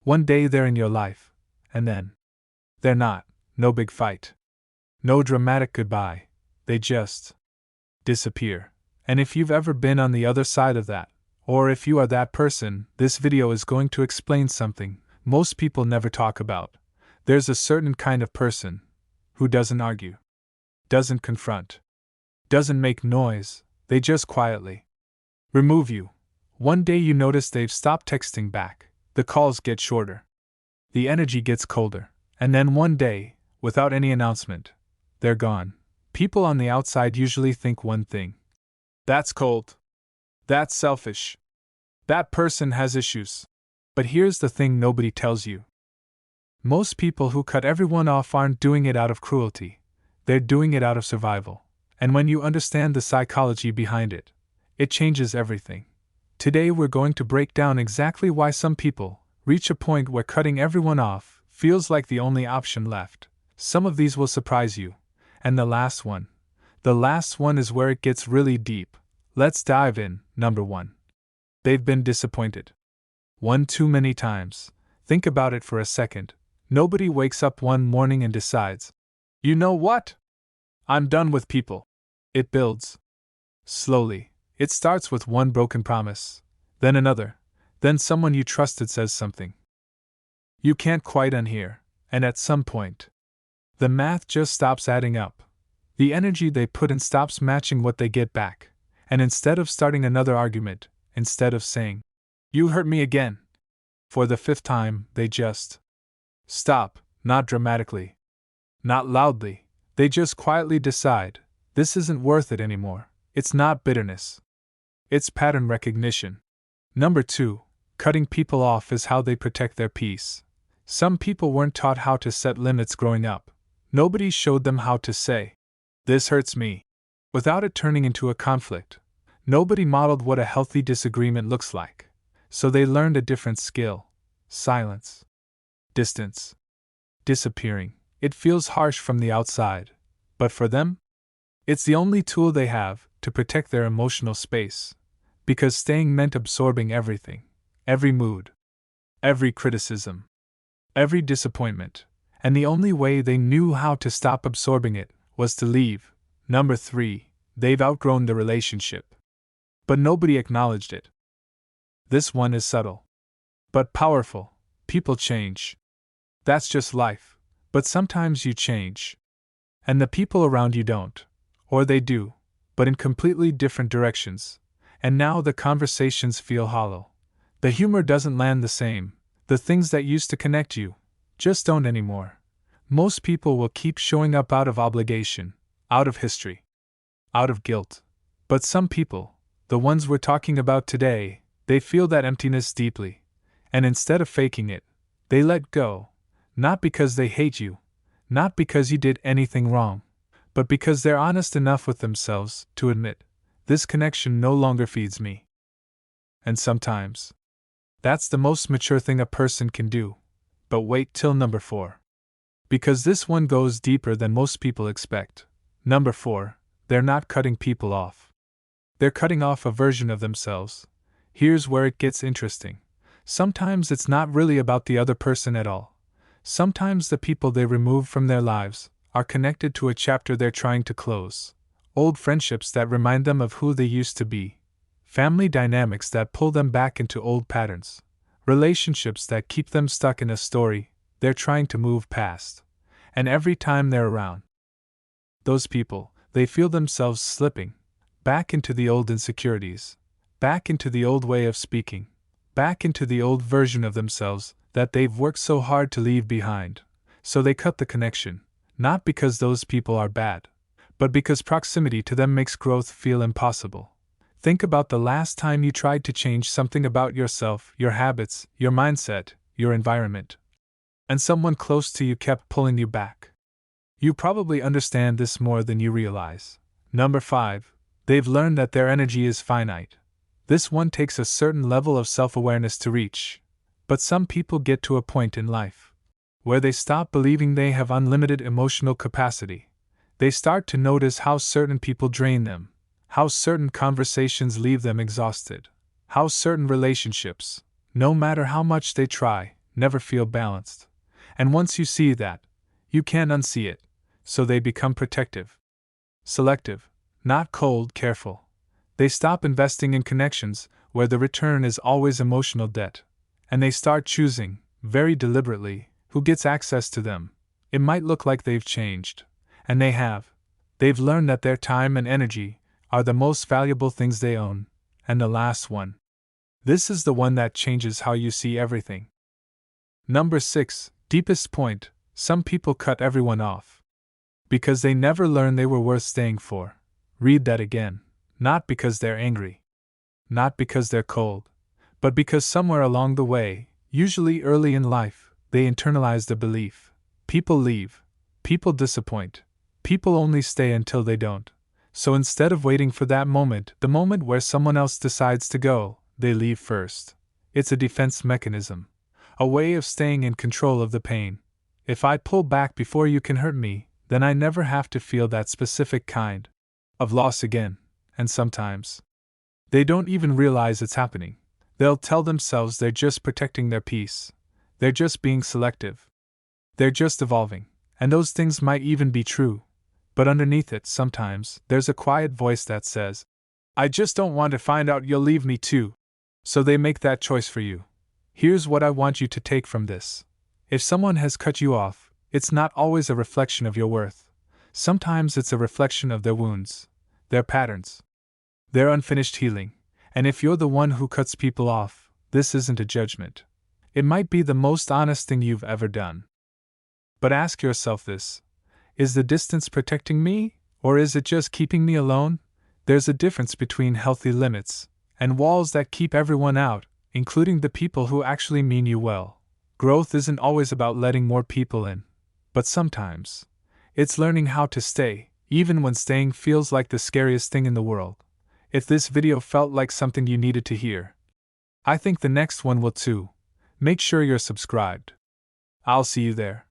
One day they're in your life, and then they're not. No big fight. No dramatic goodbye. They just disappear. And if you've ever been on the other side of that, or if you are that person, this video is going to explain something most people never talk about. There's a certain kind of person who doesn't argue, doesn't confront, doesn't make noise, they just quietly remove you. One day you notice they've stopped texting back, the calls get shorter, the energy gets colder, and then one day, without any announcement, they're gone. People on the outside usually think one thing. That's cold. That's selfish. That person has issues. But here's the thing nobody tells you. Most people who cut everyone off aren't doing it out of cruelty. They're doing it out of survival. And when you understand the psychology behind it, it changes everything. Today we're going to break down exactly why some people reach a point where cutting everyone off feels like the only option left. Some of these will surprise you. And the last one is where it gets really deep. Let's dive in. Number 1. They've been disappointed. One too many times. Think about it for a second. Nobody wakes up one morning and decides, you know what? I'm done with people. It builds. Slowly. It starts with one broken promise, then another, then someone you trusted says something you can't quite unhear, and at some point, the math just stops adding up. The energy they put in stops matching what they get back, and instead of starting another argument, instead of saying, you hurt me again, for the 5th time, they just stop, not dramatically, not loudly, they just quietly decide, this isn't worth it anymore. It's not bitterness. It's pattern recognition. Number 2, cutting people off is how they protect their peace. Some people weren't taught how to set limits growing up. Nobody showed them how to say, this hurts me, without it turning into a conflict. Nobody modeled what a healthy disagreement looks like. So they learned a different skill. Silence. Distance. Disappearing. It feels harsh from the outside. But for them, it's the only tool they have to protect their emotional space. Because staying meant absorbing everything. Every mood. Every criticism. Every disappointment. And the only way they knew how to stop absorbing it was to leave. Number 3, they've outgrown the relationship. But nobody acknowledged it. This one is subtle. But powerful. People change. That's just life. But sometimes you change. And the people around you don't. Or they do, but in completely different directions. And now the conversations feel hollow. The humor doesn't land the same. The things that used to connect you just don't anymore. Most people will keep showing up out of obligation, out of history, out of guilt. But some people, the ones we're talking about today, they feel that emptiness deeply. And instead of faking it, they let go. Not because they hate you, not because you did anything wrong, but because they're honest enough with themselves to admit, this connection no longer feeds me. And sometimes, that's the most mature thing a person can do. But wait till number 4. Because this one goes deeper than most people expect. Number 4, they're not cutting people off. They're cutting off a version of themselves. Here's where it gets interesting. Sometimes it's not really about the other person at all. Sometimes the people they remove from their lives are connected to a chapter they're trying to close. Old friendships that remind them of who they used to be. Family dynamics that pull them back into old patterns. Relationships that keep them stuck in a story they're trying to move past. And every time they're around those people, they feel themselves slipping back into the old insecurities, back into the old way of speaking, back into the old version of themselves that they've worked so hard to leave behind. So they cut the connection, not because those people are bad, but because proximity to them makes growth feel impossible. Think about the last time you tried to change something about yourself, your habits, your mindset, your environment, and someone close to you kept pulling you back. You probably understand this more than you realize. Number 5, they've learned that their energy is finite. This one takes a certain level of self-awareness to reach. But some people get to a point in life where they stop believing they have unlimited emotional capacity. They start to notice how certain people drain them, how certain conversations leave them exhausted, how certain relationships, no matter how much they try, never feel balanced. And once you see that, you can't unsee it, so they become protective. Selective, not cold, careful. They stop investing in connections where the return is always emotional debt, and they start choosing, very deliberately, who gets access to them. It might look like they've changed, and they have. They've learned that their time and energy are the most valuable things they own. And the last one. This is the one that changes how you see everything. Number 6, deepest point: some people cut everyone off because they never learned they were worth staying for. Read that again. Not because they're angry, not because they're cold, but because somewhere along the way, usually early in life, they internalized a belief. People leave, people disappoint, people only stay until they don't. So instead of waiting for that moment, the moment where someone else decides to go, they leave first. It's a defense mechanism, a way of staying in control of the pain. If I pull back before you can hurt me, then I never have to feel that specific kind of loss again. And sometimes they don't even realize it's happening. They'll tell themselves they're just protecting their peace. They're just being selective. They're just evolving. And those things might even be true. But underneath it, sometimes, there's a quiet voice that says, I just don't want to find out you'll leave me too. So they make that choice for you. Here's what I want you to take from this. If someone has cut you off, it's not always a reflection of your worth. Sometimes it's a reflection of their wounds, their patterns, their unfinished healing. And if you're the one who cuts people off, this isn't a judgment. It might be the most honest thing you've ever done. But ask yourself this: is the distance protecting me, or is it just keeping me alone? There's a difference between healthy limits and walls that keep everyone out, including the people who actually mean you well. Growth isn't always about letting more people in, but sometimes it's learning how to stay, even when staying feels like the scariest thing in the world. If this video felt like something you needed to hear, I think the next one will too. Make sure you're subscribed. I'll see you there.